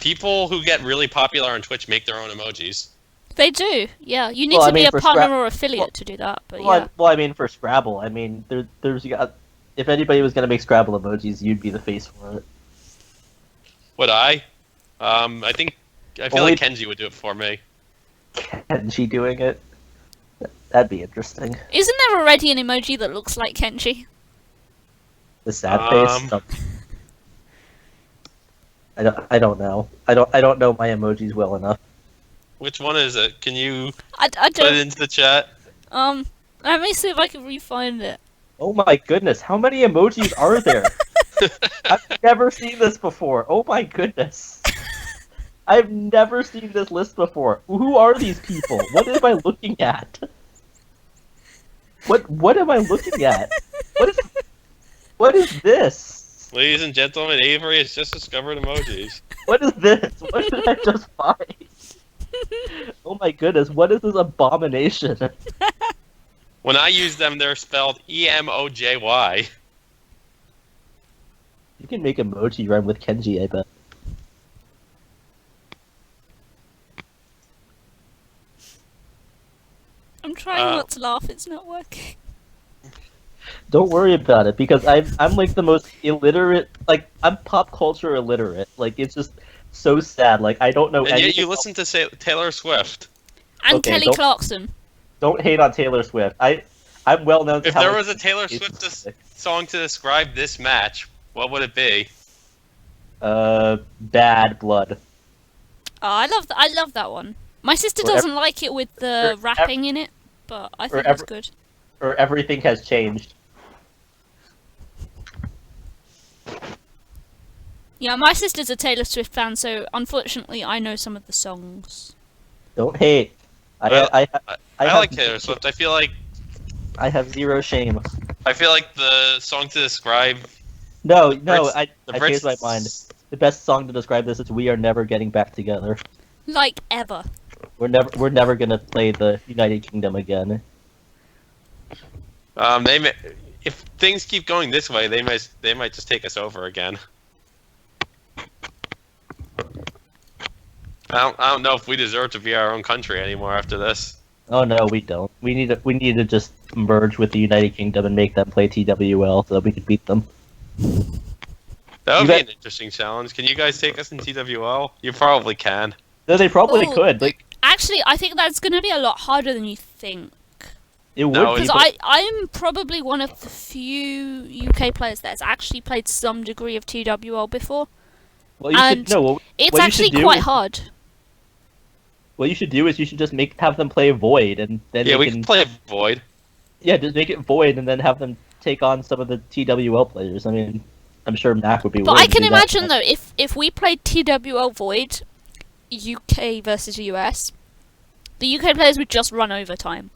People who get really popular on Twitch make their own emojis. They do, yeah. You need to be a partner or affiliate to do that, but yeah. Well, I mean, for Scrabble, I mean, there's if anybody was gonna make Scrabble emojis, you'd be the face for it. Would I? I feel like Bnjy would do it for me. Bnjy doing it? That'd be interesting. Isn't there already an emoji that looks like Bnjy? The sad face? I don't know. I don't know my emojis well enough. Which one is it? Can you I put it into the chat? Let me see if I can re-find it. Oh my goodness, how many emojis are there? I've never seen this before. Oh my goodness. I've never seen this list before. Who are these people? What am I looking at? What am I looking at? What is this? Ladies and gentlemen, Avery has just discovered emojis. What is this? What did I just find? Oh my goodness, what is this abomination? When I use them, they're spelled E-M-O-J-Y. You can make emoji rhyme with Bnjy, I bet. I'm trying not to laugh, it's not working. Don't worry about it, because I'm like the most illiterate, like, I'm pop culture illiterate. Like, it's just so sad, like, I don't know anything. And yet you listen to Taylor Swift. And Okay, Kelly Clarkson. Don't hate on Taylor Swift. I'm well known. If there was a Taylor Swift song to describe this match, what would it be? Bad Blood. Oh, I love that one. My sister doesn't like it with the rapping in it, but I think it's good. Or Everything Has Changed. Yeah, my sister's a Taylor Swift fan, so unfortunately I know some of the songs. Don't hate. I like Taylor Swift. I feel like I have zero shame. I feel like the song to describe. No, I changed my mind. The best song to describe this is "We Are Never Getting Back Together." Like ever. We're never gonna play the United Kingdom again. If things keep going this way, they might just take us over again. I don't know if we deserve to be our own country anymore after this. Oh no, we don't. We need to just merge with the United Kingdom and make them play TWL so that we can beat them. That would be an interesting challenge. Can you guys take us in TWL? You probably can. No, they probably could. Like, actually, I think that's going to be a lot harder than you think. It would because I'm probably one of the few UK players that's actually played some degree of TWL before. Well, it's actually quite hard. What you should do is you should just have them play Void, and then we can play Void. Yeah, just make it Void, and then have them take on some of the TWL players. I mean, I'm sure Mac would be. But I can imagine though, if we played TWL Void, UK versus US, the UK players would just run overtime,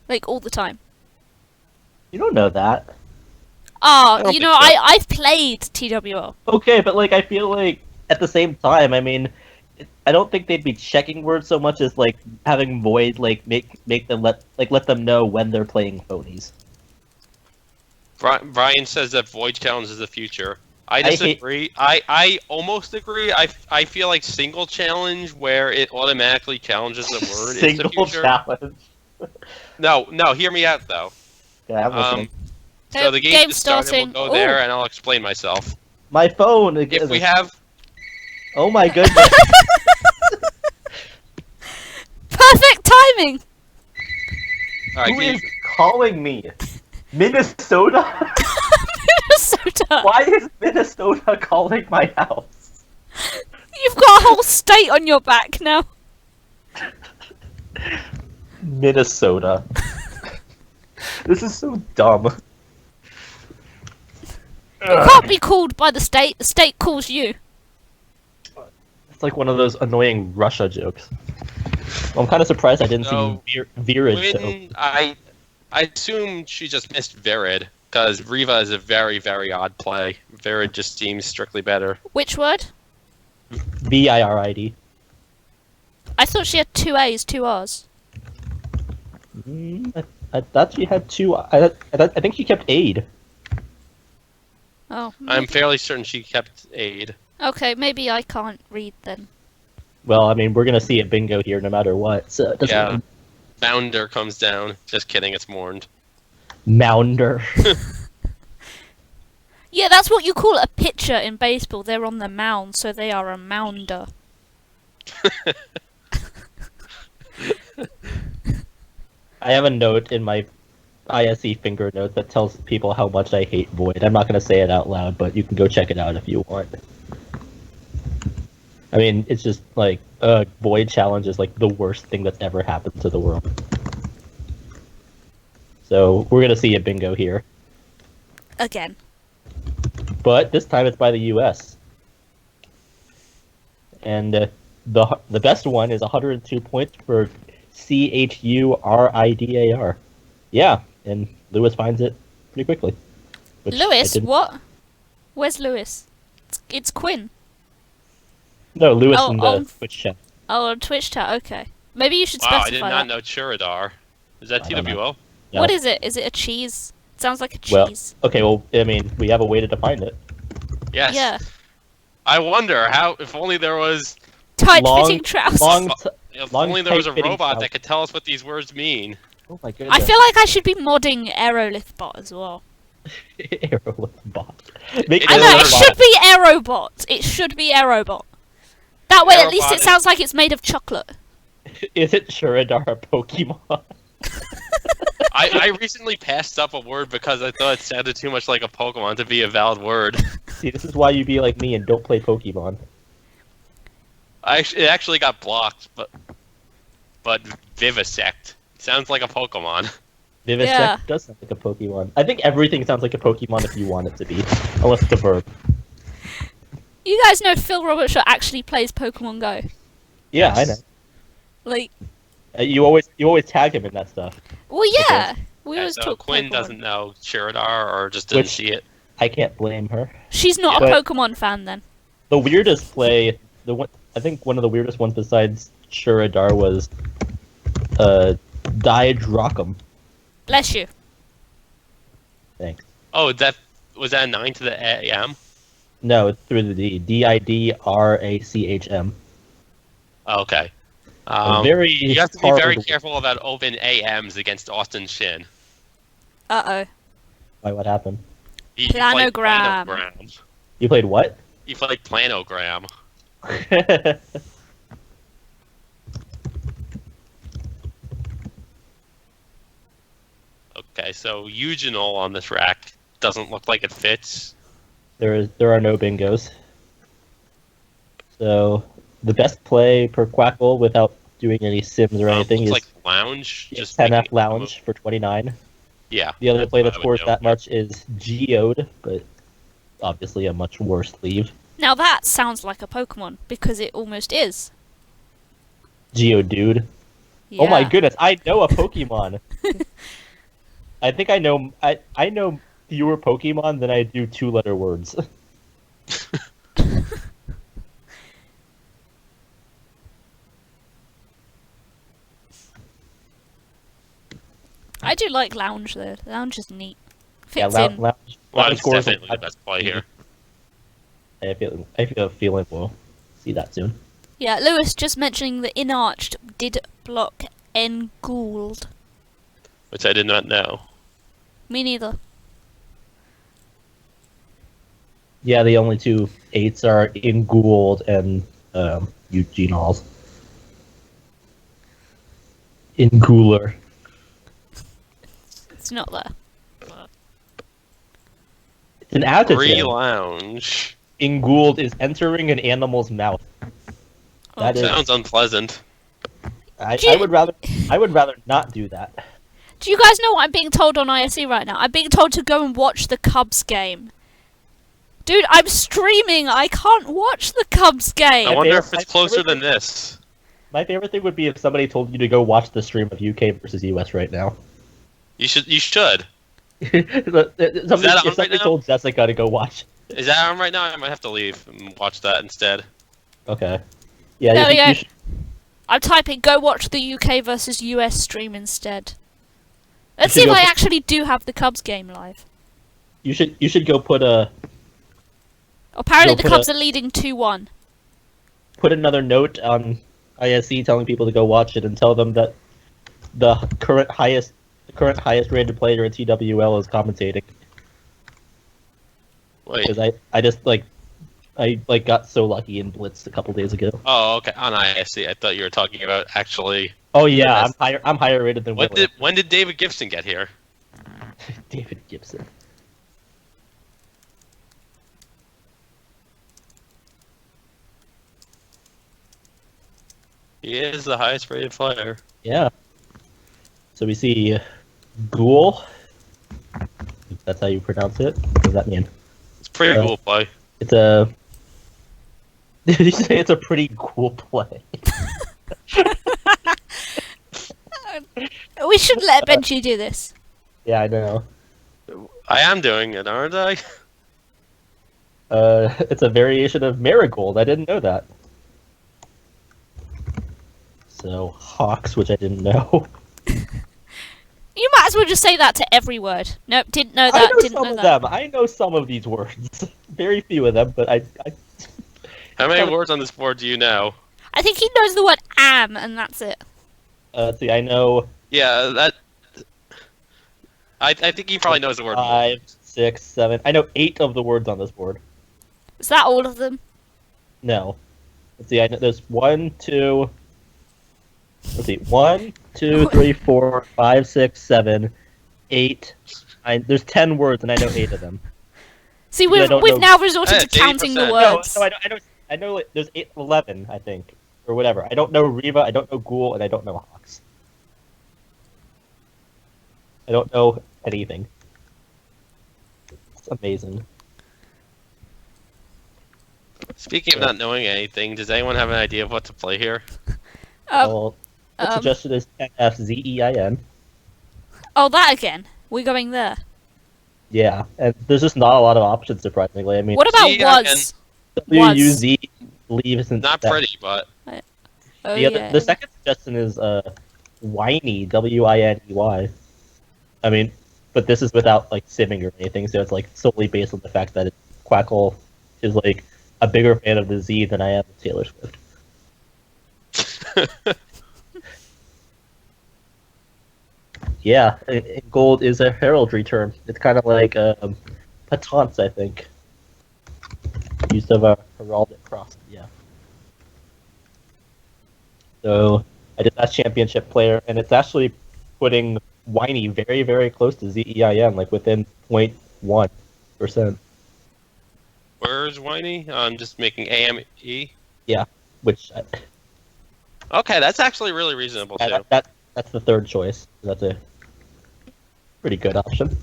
like all the time. You don't know that. Oh, you know, I've played TWL. Okay, but like I feel like at the same time, I mean, I don't think they'd be checking words so much as like having Void like make them let them know when they're playing phonies. Brian says that Void challenge is the future. I disagree. I almost agree. I feel like single challenge where it automatically challenges the word is the future. Challenge. No, hear me out though. Yeah, I'm listening. So the game is starting. We'll go there, and I'll explain myself. My phone. If we have. Oh my goodness. Perfect timing. Right, Who is calling me? Minnesota? Minnesota. Why is Minnesota calling my house? You've got a whole state on your back now. Minnesota. This is so dumb. You can't be called by the state calls you. It's like one of those annoying Russia jokes. Well, I'm kind of surprised I didn't see Virid. Quinn, I assume she just missed Virid, because Riva is a very, very odd play. Virid just seems strictly better. Which word? VIRID. I thought she had 2 A's, 2 R's. I thought she had 2. I think she kept aid. Oh. I'm fairly certain she kept aid. Okay, maybe I can't read then. Well, I mean, we're gonna see a bingo here no matter what. So it doesn't Yeah. really- Bounder comes down. Just kidding, it's mourned. Mounder. Yeah, that's what you call a pitcher in baseball. They're on the mound, so they are a mounder. I have a note in my ISE finger note that tells people how much I hate Void. I'm not gonna say it out loud, but you can go check it out if you want. I mean, it's just like Void challenge is like the worst thing that's ever happened to the world. So we're gonna see a bingo here, Again. but this time it's by the U.S. And the best one is 102 points for CHURIDAR. Yeah, and Lewis finds it pretty quickly. which I Lewis, didn't- what? Where's Lewis? It's Quinn. No, Lewis Oh, in the oh. Twitch chat. Oh, on Twitch chat, okay. Maybe you should Wow, specify I did that. not know Chiradar. Is that I don't know. TWO? Yeah. What is it? Is it a cheese? It sounds like a Well, cheese. okay, well, I mean, we have a way to define it. Yes. Yeah. I wonder how. If only there was. Tight-fitting trousers. If Long, only there was a tight-fitting robot trousers. that could tell us what these words mean. Oh my goodness. I feel like I should be modding Aerolithbot as well. Aerolith bot. Make It's I know, Aerobot. it should be Aerobot. It should be Aerobot. That way, at least Aerobot it is- sounds like it's made of chocolate. Is it Shuradar a Pokemon? I recently passed up a word because I thought it sounded too much like a Pokemon to be a valid word. See, this is why you be like me and don't play Pokemon. It actually got blocked, but Vivisect sounds like a Pokemon. Vivisect Yeah. does sound like a Pokemon. I think everything sounds like a Pokemon if you want it to be, unless it's a verb. You guys know Phil Robertshaw actually plays Pokemon Go. Yeah, Yes. I know. Like, You always tag him in that stuff. well, yeah. We Yeah, always so talk Quinn Pokemon. doesn't know Chiradar or just didn't Which- see it. I can't blame her. She's not Yeah. a Pokemon fan then. The weirdest play, I think one of the weirdest ones besides Shuradar was Diadrockum. Bless you. Thanks. Oh, was that a 9 to the AM? No, it's through the D. Didrachm. Okay. Very You have to be hard very with- careful about open AMs against Austin Shin. Uh-oh. Why, what happened? He played Planogram. Planogram. You played what? He played Planogram. Okay, so Eugenol on this rack doesn't look like it fits. There are no bingos. So the best play per Quackle without doing any sims or anything Looks is like Lounge. Just 10F making a Lounge move. for 29. Yeah. The other play that I would scores do. that much is Geode, but obviously a much worse sleeve. Now that sounds like a Pokemon, because it almost is. Geodude. Yeah. Oh my goodness, I know a Pokemon. I think I know fewer Pokemon than I do two-letter words. I do like Lounge though. Lounge is neat. Yeah, Fits in. Lounge Well, it's scores definitely the best play here. I feel a feeling we'll see that soon. Yeah, Lewis just mentioning the Inarched did block N Gould. Which I did not know. Me neither. Yeah, the only two 8s are in Gould and Eugene Halls. In Cooler. It's not there. It's an adjective. Re-lounge. In Gould is entering an animal's mouth. That is. Sounds unpleasant. I would rather not do that. Do you guys know what I'm being told on ISE right now? I'm being told to go and watch the Cubs game. Dude, I'm streaming. I can't watch the Cubs game. I wonder if my it's closer favorite than this. My favorite thing would be if somebody told you to go watch the stream of UK versus US right now. You should. If on right somebody now? told Jessica to go watch. Is that on right now? I might have to leave and watch that instead. Okay. Yeah, There we go. you should, I'm typing go watch the UK versus US stream instead. Let's should see if go I put- actually do have the Cubs game live. you should go put a. Apparently You'll the put Cubs are leading 2-1. Put another note on ISC telling people to go watch it and tell them that the current highest rated player in TWL is commentating. Wait. Because I just got so lucky and blitzed a couple days ago. Oh, okay. On ISC, I thought you were talking about actually. Oh yeah, I'm higher rated than Willie. When did David Gibson get here? David Gibson. He is the highest rated player. Yeah. So we see Ghoul. If that's how you pronounce it. What does that mean? It's pretty cool play. It's a. Did you say it's a pretty cool play? We should let Bnjy do this. Yeah, I know. I am doing it, aren't I? It's a variation of Marigold. I didn't know that. So Hawks, which I didn't know. You might as well just say that to every word. Nope, didn't know that. I know didn't some know of that. them. I know some of these words. Very few of them, but I How many words on this board do you know? I think he knows the word am, and that's it. Let's see. I know Yeah, that. I think he probably knows the word. 5, 6, 7. I know 8 of the words on this board. Is that all of them? No. Let's see. I know there's 1, 2. Let's see. 1, 2, 3, 4, 5, 6, 7, 8. There's 10 words, and I know 8 of them. See, I don't we've know. now resorted to 80%. counting the No, words. No, I know. Like, there's 11, I think, or whatever. I don't know Riva. I don't know Ghoul, and I don't know Hawks. I don't know anything. It's amazing. Speaking of not knowing anything, does anyone have an idea of what to play here? Well, the suggestion is FZEIN. Oh, that again. We're going there. Yeah, and there's just not a lot of options, surprisingly. I mean, What about G was? WUZ leaves and Not pretty, but Oh, the second suggestion is Winey, WINEY. I mean, but this is without like simming or anything, so it's like solely based on the fact that Quackle is like a bigger fan of the Z than I am of Taylor Swift. Yeah, gold is a heraldry term. It's kind of like patente, I think. Use of a heraldic cross. Yeah. So I did that championship player, and it's actually putting Winey very, very close to ZEIN, like within 0.1%. where's Winey? I'm just making AME. Yeah, which Okay, that's actually really reasonable too. that's the third choice. That's a pretty good option.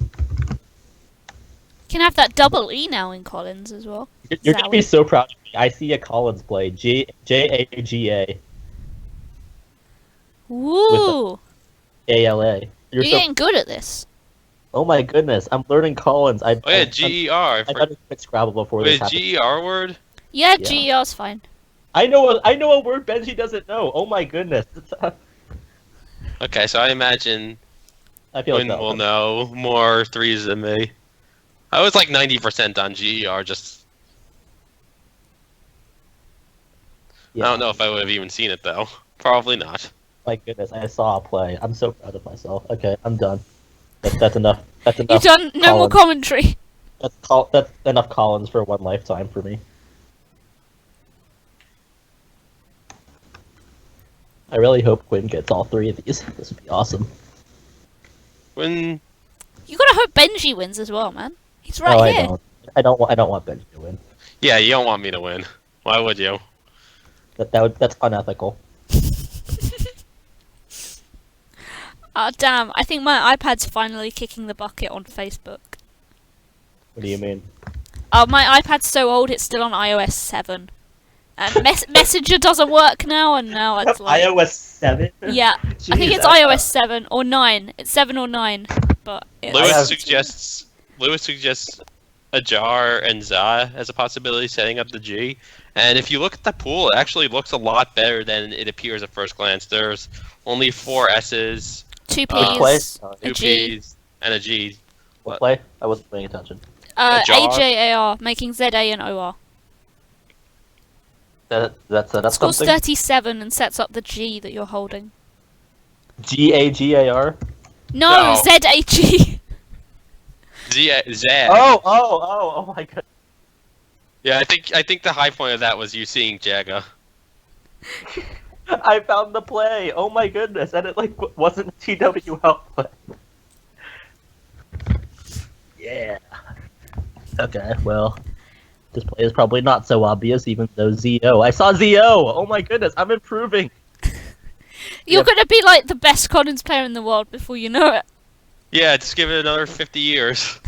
Can have that double E now in Collins as well. You're gonna be so proud of me. I see a Collins play. JAGA Woo! ALA. You're so getting good at this. Oh my goodness, I'm learning Collins. Oh yeah, GER. I tried to quit Scrabble before this Wait, happened. GER word? Yeah, Yeah. GER's fine. I know a word Bnjy doesn't know. Oh my goodness. Okay, so I imagine I feel Quinn like will know more threes than me. I was like 90% on GER, just... Yeah. I don't know if I would have even seen it, though. Probably not. My goodness, I saw a play. I'm so proud of myself. Okay, I'm done. That's enough. That's enough. You've done no more Collins. commentary. That's enough Collins for one lifetime for me. I really hope Quinn gets all 3 of these. This would be awesome. When... You gotta hope Bnjy wins as well, man. He's right Oh, here. I don't want Bnjy to win. Yeah, you don't want me to win. Why would you? That's unethical. Oh, damn. I think my iPad's finally kicking the bucket on Facebook. What do you mean? Oh, my iPad's so old it's still on iOS 7. And Messenger doesn't work now, and now it's like... iOS 7? Yeah, I think it's iOS 7 or 9. It's 7 or 9, but... Lewis suggests a jar and za as a possibility, setting up the G. And if you look at the pool, it actually looks a lot better than it appears at first glance. There's only 4 S's, 2 What P's, play? a 2 G. P's, and a G. What play? I wasn't paying attention. jar? AJAR, making ZA and OR. That set up Scores something? 37 and sets up the G that you're holding. Gagar? No, No. ZAG. Zag. Oh my god. Yeah, I think the high point of that was you seeing Jagga. I found the play. Oh my goodness, and it like wasn't a TWL play. Yeah. Okay, well, this play is probably not so obvious, even though ZO. I saw ZO. Oh my goodness, I'm improving. You're Yep. gonna be like the best Collins player in the world before you know it. Yeah, just give it another 50 years.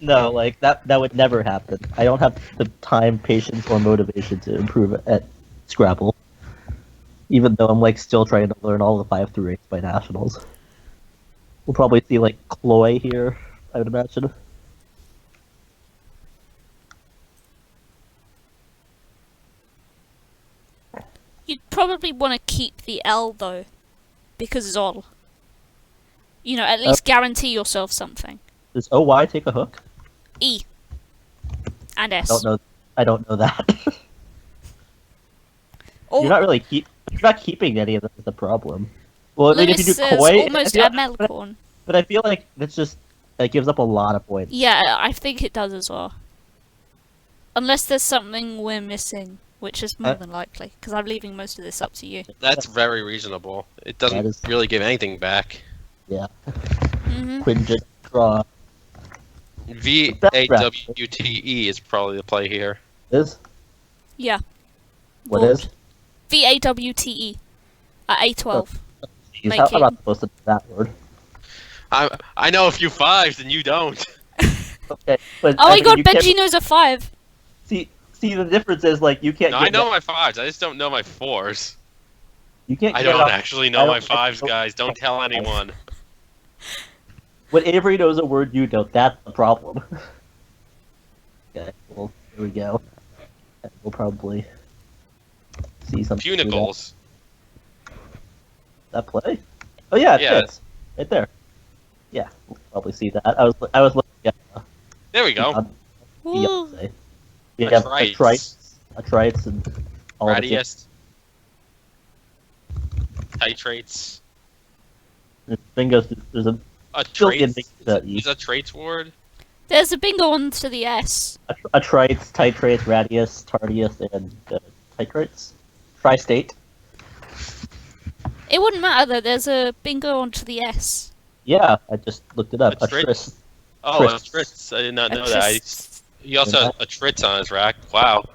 No, like that would never happen. I don't have the time, patience, or motivation to improve at Scrabble. Even though I'm like still trying to learn all the 5 through 8 by nationals. We'll probably see like Chloe here, I would imagine. You'd probably want to keep the L though, because Zol. You know, at least guarantee yourself something. Does OY take a hook? E. And S. I don't know that. Oh, You're not keeping any of them is the problem. Well, I mean, if you do Lewis is koi, almost I a feel- Melkorn. but I feel like that gives up a lot of points. Yeah, I think it does as well. Unless there's something we're missing, which is more than likely, because I'm leaving most of this up to you. That's very reasonable. It That doesn't is- really give anything back. Yeah. Hmm. Quinn just draw VAWTE is probably the play here. is Yeah. what Ward. is. VAWTE. At A12. Jeez, how am I Making- supposed to do that word? I know a few fives and you don't. Okay, but Oh I my mean, god, you can't- Bnjy knows a 5. See, the difference is like you can't. No, get I know that- my fives. I just don't know my fours. You can't. I get don't off- actually I know don't- my I fives, don't- guys. Don't tell anyone. When Avery knows a word you don't, that's the problem. Okay, well, here we go. And we'll probably see something. through Punicles. That play? Oh yeah, it Yeah. fits. Right there. Yeah, we'll probably see that. I was looking at There we go. Woo. Beyonce. We have Atrites. Atrites, and all of it. Radius. Titrates. Bingo. There's a A Billion traits. things that you- Is a traits word? There's a bingo on to the S. Atrites, Titrates, Radius, Tardius, and Titrates. Tri-state. It wouldn't matter though, there's a bingo on to the S. Yeah, I just looked it up. Atrit- Atris. Oh, a Trits. trits. I did not know A that. tris- He also has a trits on his rack. Wow.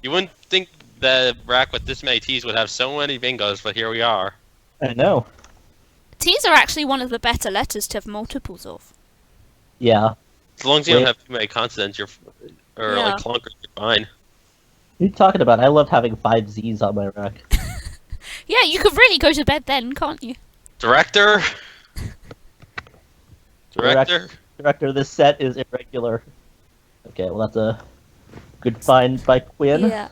You wouldn't think the rack with this many T's would have so many bingos, but here we are. I know. T's are actually one of the better letters to have multiples of. Yeah. As long as you Wait. don't have too many consonants, or Yeah. like clunkers, you're fine. What are you talking about? I loved having 5 Z's on my rack. Yeah, you could really go to bed then, can't you? Director. Director. Director, this set is irregular. Okay, well that's a good find by Quinn. Yeah.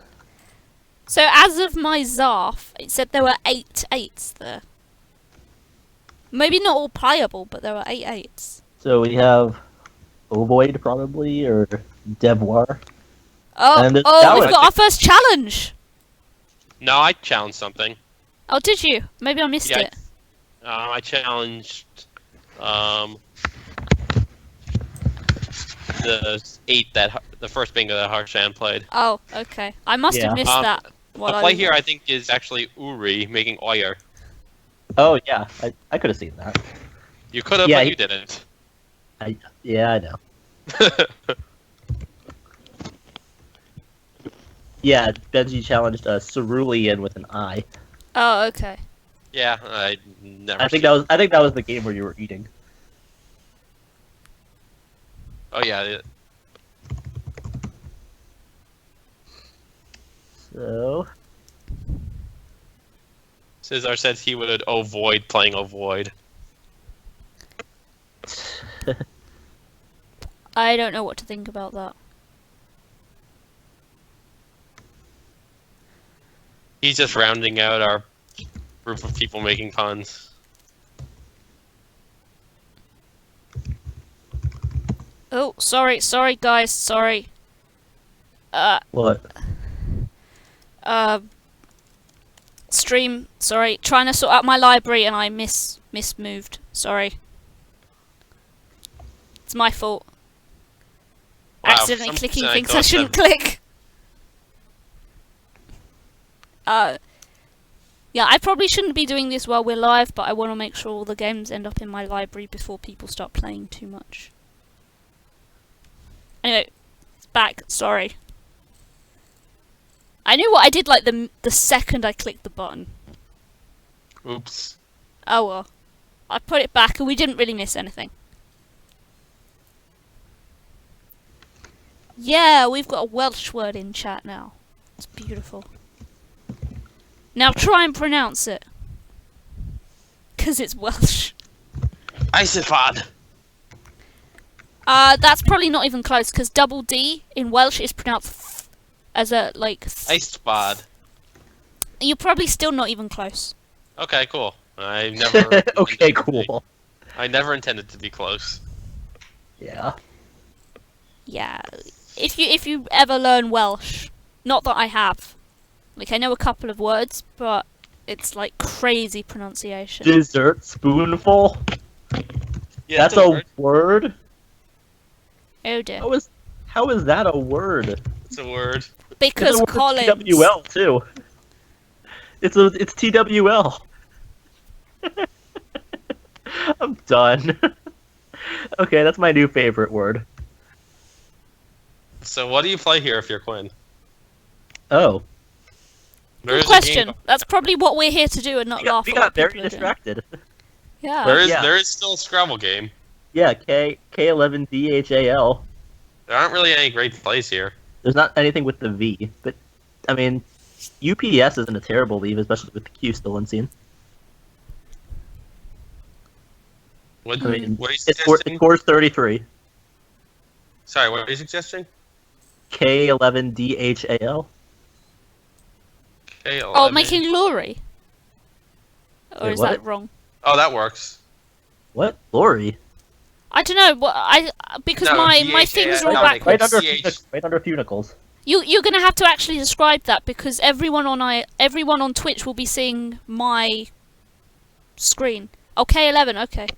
So as of my Zarf, it said there were 8 8s there. Maybe not all playable, but there were 8 8s. So we have Ovoid probably, or Devoir. Oh, And there's oh, Dalek. we've got our first challenge! No, I challenged something. Oh, did you? Maybe I missed Yeah, it. I challenged the 8 the first bingo that Harshan played. Oh, okay. I must have Yeah. missed that. While The I play was- here, I think, is actually Uri making Oyer. Oh yeah, I could have seen that. You could have, Yeah, but he- you didn't. Yeah, I know. Yeah, Bnjy challenged Cerulean with an I. Oh, okay. Yeah, I never. I think that was the game where you were eating. Oh yeah, So Cesar said he would avoid playing Ovoid. I don't know what to think about that. He's just rounding out our group of people making puns. Oh, sorry guys, sorry. what? Stream, sorry. Trying to sort out my library and I mismoved. Sorry. It's my fault. Wow, Accidentally for some clicking reason things I thought shouldn't that- click. Yeah, I probably shouldn't be doing this while we're live, but I want to make sure all the games end up in my library before people start playing too much. Anyway, it's back. Sorry. I knew what I did like the second I clicked the button. Oops. Oh well. I put it back and we didn't really miss anything. Yeah, we've got a Welsh word in chat now. It's beautiful. Now try and pronounce it. 'Cause it's Welsh. Isifad. That's probably not even close, because double D in Welsh is pronounced as a, like... Isifad. You're probably still not even close. Okay, cool. I never. Okay, cool. I never intended to be close. Yeah. Yeah. If you ever learn Welsh, not that I have. Like, I know a couple of words, but it's like crazy pronunciation. Dessert spoonful? Yeah, That's a word? Oh dear. How is that a word? It's a word. Because It's a word Collins. TWL too. It's TWL. I'm done. Okay, that's my new favorite word. So what do you play here if you're Quinn? Oh. There's Good a question. game- That's probably what we're here to do and not laugh We at got what very people are doing. distracted. Yeah. Yeah. There is still a Scrabble game. Yeah, K11DHAL. There aren't really any great plays here. There's not anything with the V, but I mean, UPS isn't a terrible leave, especially with the Q still unseen. What, I mean, what are you it suggesting? scores 33. Sorry, what are you suggesting? K11DHAL. Okay, Oh, making Lori? Or Wait, is what? that wrong? Oh, that works. What? Lori? I don't know. What because No, my DHA, things are all no, Right backwards. under, CH. right under Funicles. You're gonna have to actually describe that because everyone on Twitch will be seeing my screen. Oh, K11. Okay.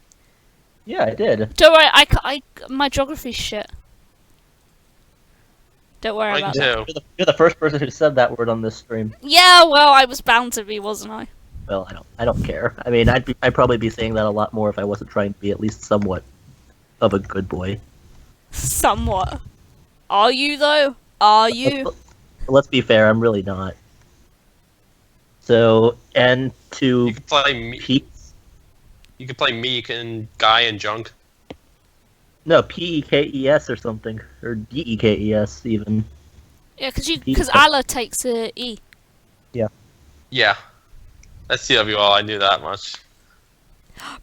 Yeah, I did. Don't worry. My geography's shit. Don't worry Mine about too. that. You're the first person who said that word on this stream. Yeah. Well, I was bound to be, wasn't I? Well, I don't care. I mean, I'd probably be saying that a lot more if I wasn't trying to be at least somewhat of a good boy. Somewhat. Are you though? Are you? Let's be fair, I'm really not. So, and to You could play me. P, You could play Meek and Guy and Junk. no, PEKES or something, or DEKES even. Yeah, because Allah takes a E. Yeah. That's TWL, I knew that much.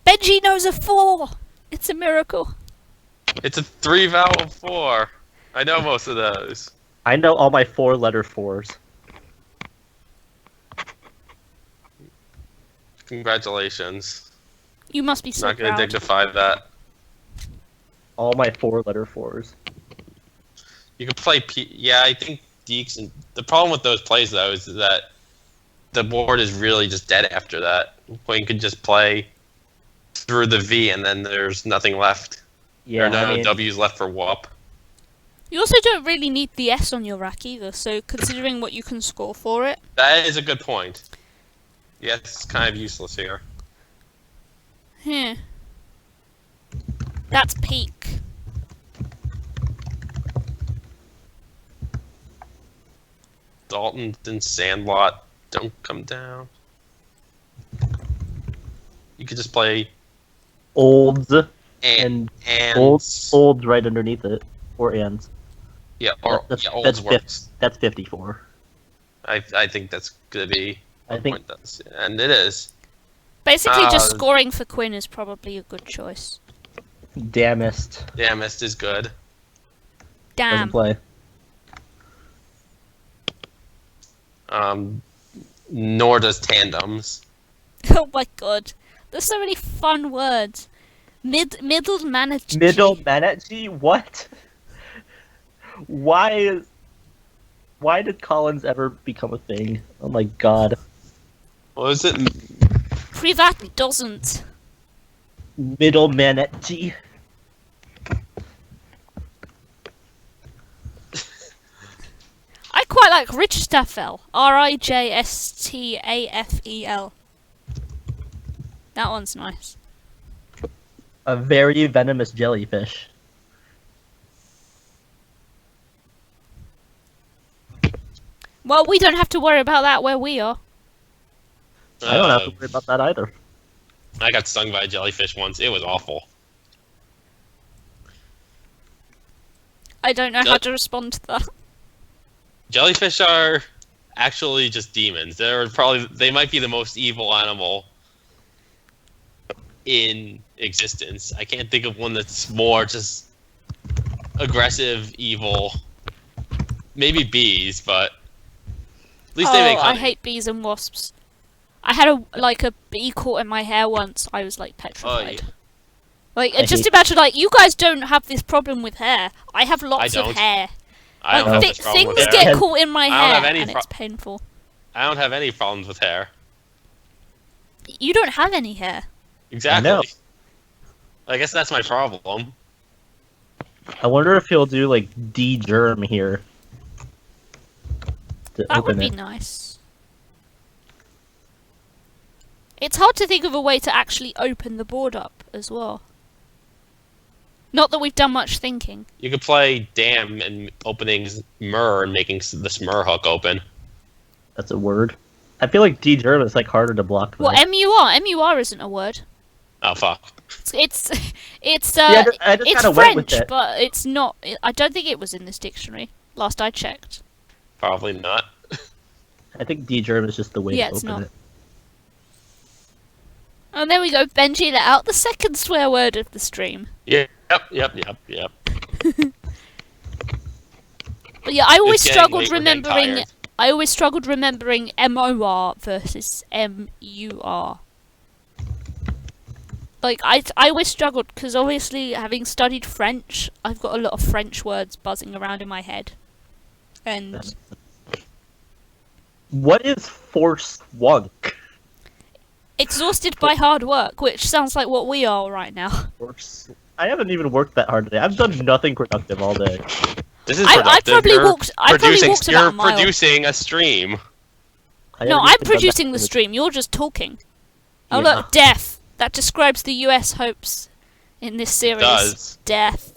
Bnjy knows a 4. It's a miracle. It's a 3-vowel 4. I know most of those. I know all my 4-letter 4s. Congratulations. You must be so Not gonna proud. dignify that. All my 4-letter 4s. You could play P. Yeah, I think Deeks. And the problem with those plays though is that the board is really just dead after that. Quinn could just play through the V, and then there's nothing left. Yeah, there are no I mean, W's left for whoop. You also don't really need the S on your rack either, so considering what you can score for it. That is a good point. Yeah, it's kind of useless here. Yeah. That's peak. Dalton and Sandlot don't come down. You could just play olds and olds right underneath it, or ands. yeah, or That's- yeah, olds that's works. That's 54. I think that's gonna be. I think Point does, and it is. Basically, just Uh, scoring for Quinn is probably a good choice. Damnest Damnest is good. doesn't Damn. play. Nor does tandems. Oh my god. There's so many fun words. Middle Middle Manachi? What? Why is... Why did Collins ever become a thing? Oh my god. What was it? Privat doesn't. Middleman at G. I quite like Rijstafel. Rijstafel. That one's nice. A very venomous jellyfish. Well, we don't have to worry about that where we are. I don't have to worry about that either. I got stung by a jellyfish once. It was awful. I don't know how to respond to that. Jellyfish are actually just demons. They might be the most evil animal in existence. I can't think of one that's more just aggressive, evil. Maybe bees, but at least they make honey. I hate bees and wasps. I had a bee caught in my hair once. I was like petrified. Oh, yeah. Like, just imagine, like, you guys don't have this problem with hair. I have lots I of don't. hair. I don't Like, have this problem things with get hair. caught in my I don't hair, have any and it's painful. I don't have any problems with hair. You don't have any hair. Exactly. No. I guess that's my problem. I wonder if he'll do like D-germ here. To That would open be it. nice. It's hard to think of a way to actually open the board up as well. Not that we've done much thinking. You could play Damn and opening Myrrh and making the Smurr hook open. That's a word. I feel like D-germ is like harder to block. Well, though. MUR. MUR isn't a word. Oh, fuck. It's I just kinda it's went with French, it. but it's not. I don't think it was in this dictionary. Last I checked. Probably not. I think D-germ is just the way Yeah, to it's open not. it. Oh, there we go. Bnjy let out the second swear word of the stream. Yep. But yeah, I always It's getting struggled late, we're getting remembering. tired. I always struggled remembering MOR versus MUR. Like, I always struggled because obviously having studied French, I've got a lot of French words buzzing around in my head. And What is force one? exhausted by hard work, which sounds like what we are right now. Force. I haven't even worked that hard today. I've done nothing productive all day. This is I productive. probably You're walked about You're a mile. producing a stream. I No, haven't I'm even done that producing the for stream. You're just talking. Oh Yeah. look, death. That describes the US hopes in this series. does. Death.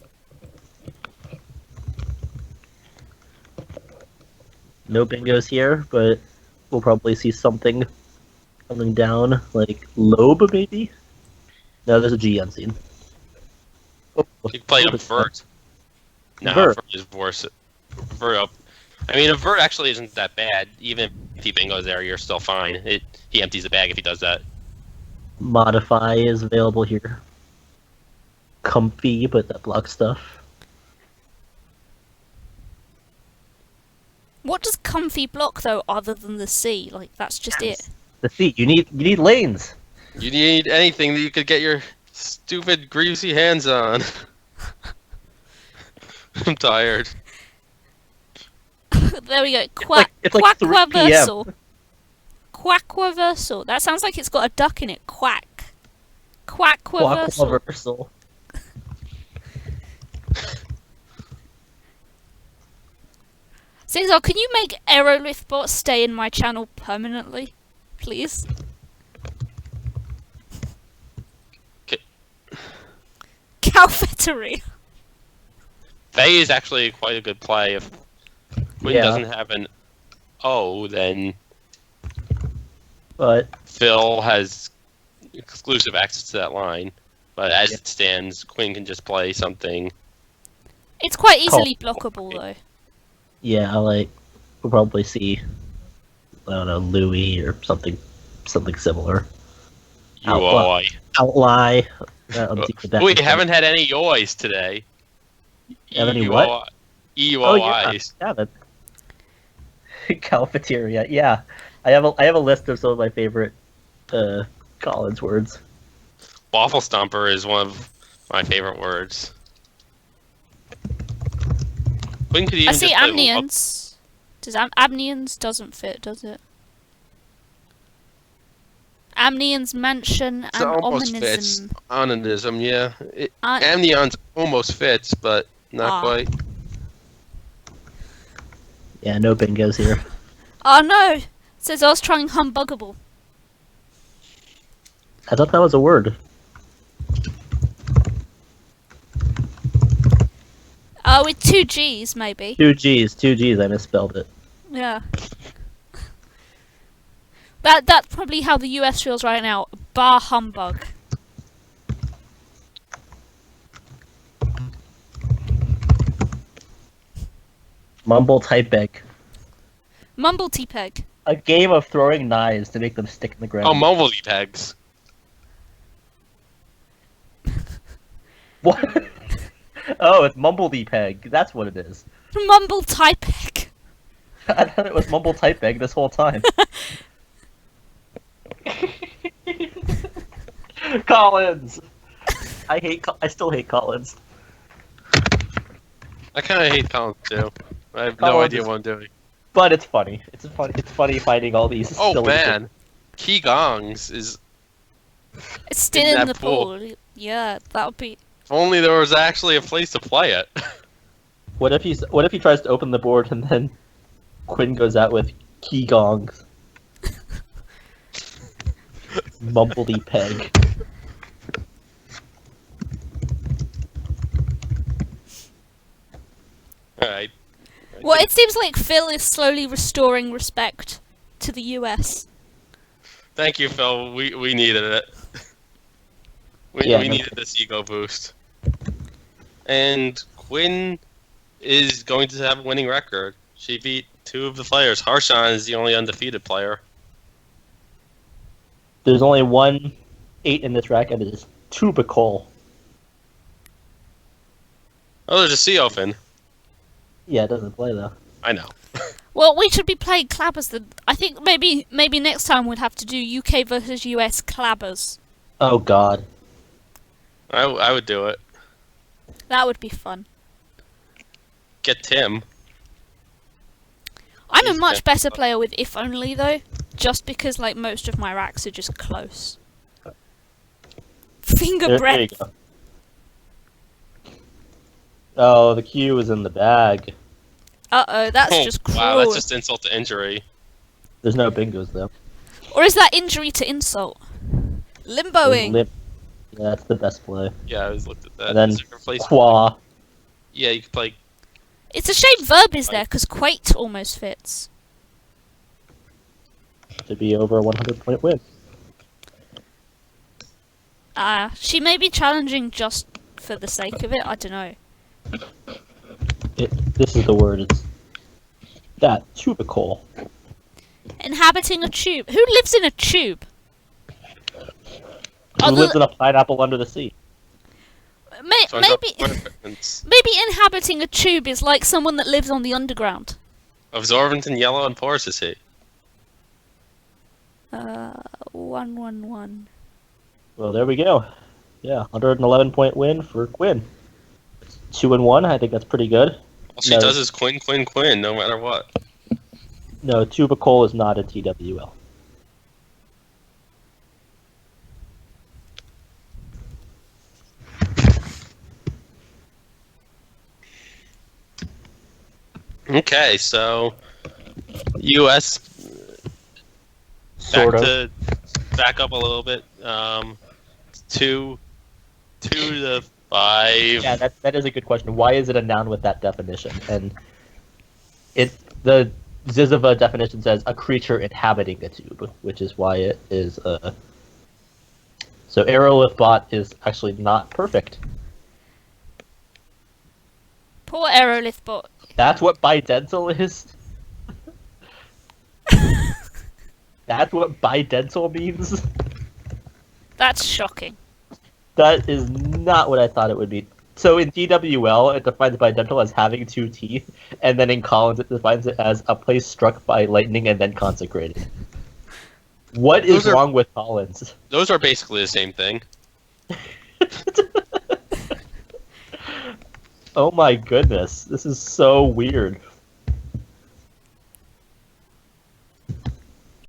No bingos here, but we'll probably see something coming down, like Lobe maybe? No, there's a G unseen. Oh, You can play Lobe a is vert. No, Vert. vert is worse. Vert up. I mean, a vert actually isn't that bad. Even if he bingos there, you're still fine. He empties the bag if he does that. Modify is available here. Comfy, but that blocks stuff. What does comfy block though, other than the sea? Like, that's just it. The sea, you need lanes. You need anything that you could get your stupid greasy hands on. I'm tired. There we go. Quack. it's like 3 p.m. Quackwaversal. Quackwaversal. That sounds like it's got a duck in it. Quack. Quackwaversal. Quackwaversal. Cesar, can you make Aerolithbot stay in my channel permanently? Please? Calfettery. Faye is actually quite a good play. If Quinn Yeah. doesn't have an O, then But Phil has exclusive access to that line. But as it stands, Quinn can just play something. It's quite easily blockable though. yeah, like we'll probably see I don't know, Louis or something similar. UOI. Outlie. I'm thinking that We was- haven't had any yois today. Have any what? Oh yeah, EUOIs. haven't. Cafeteria. Yeah, I have a list of some of my favorite Collins words. Waffle stomper is one of my favorite words. Quinn could even I see just play amnions. Does Amnians doesn't fit, does it? Amnian's mansion It and almost fits. ominism. Onanism, yeah. Uh, Amnion's almost fits, but not Ah. quite. Yeah, no bingos here. Oh no! It says I was trying humbuggable. I thought that was a word. With 2 G's, maybe. 2 G's, I misspelled it. Yeah. That's probably how the US feels right now. Bar humbug. Mumble type egg. Mumble T-Peg. A game of throwing knives to make them stick in the ground. Oh, Mumbledy Pegs. What? Oh, it's Mumbledy Peg. That's what it is. Mumble Typeg. I thought it was Mumble type egg this whole time. Collins. I still hate Collins. I kind of hate Collins too. I have no Collins idea is- what I'm doing. But it's funny. It's funny finding all these. Oh silly man, Key Gongs is. It's still In in that the pool. pool. Yeah, that would be. If only there was actually a place to play it. What if he tries to open the board and then Quinn goes out with key gongs? Mumbledy Peg. Alright. Well, it seems like Phil is slowly restoring respect to the US. Thank you, Phil. We needed it. We Yeah, needed this ego boost. And Quinn is going to have a winning record. She beat 2 of the players. Harshan is the only undefeated player. There's only one 8 in this rack, and it is Tubical. Oh, there's a sea open. Yeah, it doesn't play though. I know. Well, we should be playing clabbers then. I think maybe next time we'll have to do UK versus US clabbers. Oh God. I would do it. That would be fun. Get Tim. I'm a He's much good. better player with If Only though, just because like most of my racks are just close. Finger There you breadth. go. Oh, the Q is in the bag. Uh-oh, that's Oh, just cruel. wow, that's just insult to injury. There's no bingos though. Or is that injury to insult? Limboing. Yeah, that's the best play. Yeah, I always looked at that. And then Is there a place- Qua. Yeah, you could play. It's a shame Verb is there, because Quate almost fits. To be over a 100-point win. She may be challenging just for the sake of it, I don't know. This is the word. It's that tubical. Inhabiting a tube. Who lives in a tube? Who lives in a pineapple under the sea? So I got Maybe equipments. maybe inhabiting a tube is like someone that lives on the underground. Absorbent and yellow and porous is he? 111. Well, there we go. Yeah, 111-point win for Quinn. 2-1. I think that's pretty good. All she No. does is Quinn, no matter what. No, tubical is not a TWL. Okay, so U.S. Sort of. Back up a little bit. 2 to 5. Yeah, that is a good question. Why is it a noun with that definition? And the Zizova definition says a creature inhabiting a tube, which is why it is a. So Aerolith bot is actually not perfect. Poor Aerolith bot. That's what bidental is. That's what bidental means. That's shocking. That is not what I thought it would be. So in DWL, it defines bidental as having 2 teeth, and then in Collins, it defines it as a place struck by lightning and then consecrated. What is Those are- wrong with Collins? Those are basically the same thing. Oh my goodness, this is so weird.